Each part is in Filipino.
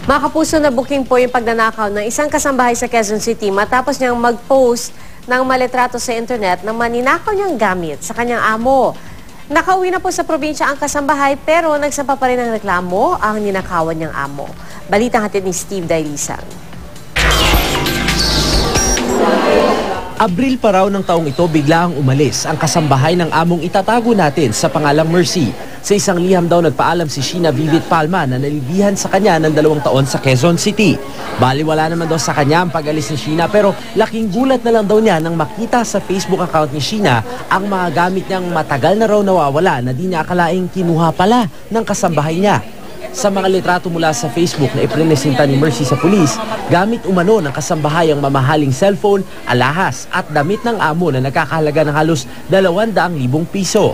Mga kapuso, na booking po yung pagnanakaw ng isang kasambahay sa Quezon City matapos niyang mag-post ng malitrato sa internet na maninakaw niyang gamit sa kanyang amo. Nakauwi na po sa probinsya ang kasambahay pero nagsampa pa rin ng reklamo ang ninakawan niyang amo. Balitang hatid ni Steve Dailisan. Abril pa raw ng taong ito bigla ang umalis ang kasambahay ng among itatago natin sa pangalang Mercy. Sa isang liham daw nagpaalam si Sheena Vivid Palma na nalilihan sa kanya ng 2 taon sa Quezon City. Baliwala naman daw sa kanya ang pag-alis ni Sheena pero laking gulat na lang daw niya nang makita sa Facebook account ni Sheena ang mga gamit niyang matagal na raw nawawala na di niya akalaing kinuha pala ng kasambahay niya. Sa mga litrato mula sa Facebook na iprenesenta ni Mercy sa pulis, gamit umano ng kasambahay ang mamahaling cellphone, alahas at damit ng amo na nagkakahalaga ng halos 200,000 piso.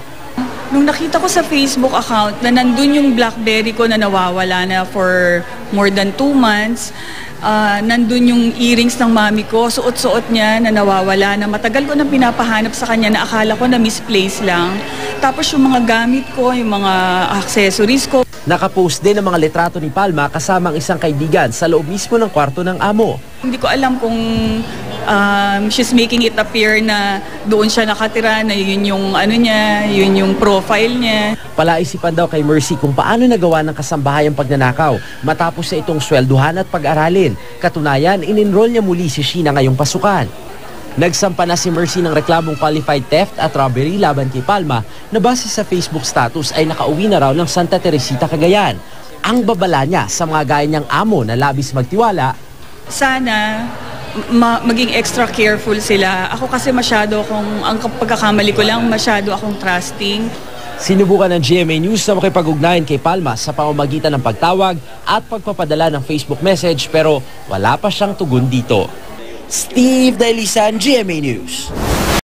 Nung nakita ko sa Facebook account na nandun yung BlackBerry ko na nawawala na for more than 2 months, nandun yung earrings ng mami ko, suot-suot niya na nawawala na matagal ko nang pinapahanap sa kanya na akala ko na misplace lang. Tapos yung mga gamit ko, yung mga accessories ko. Nakapost din ang mga litrato ni Palma kasama ang isang kaibigan sa loob mismo ng kwarto ng amo. Hindi ko alam kung she's making it appear na doon siya nakatira, na yun yung ano niya, yun yung profile niya. Palaisipan daw kay Mercy kung paano nagawa ng kasambahay ang pagnanakaw matapos sa itong swelduhan at pag-aralin. Katunayan, in-enroll niya muli si Sheena ngayong pasukan. Nagsampa na si Mercy ng reklamong qualified theft at robbery laban kay Palma na base sa Facebook status ay nakauwi na raw ng Santa Teresita, Cagayan. Ang babala niya sa mga gaya niyang amo na labis magtiwala, sana maging extra careful sila. Ako kasi ang pagkakamali ko lang, masyado akong trusting. Sinubukan ng GMA News na makipag-ugnayan kay Palma sa pamamagitan ng pagtawag at pagpapadala ng Facebook message pero wala pa siyang tugon dito. Steve Dailisan, GMA News.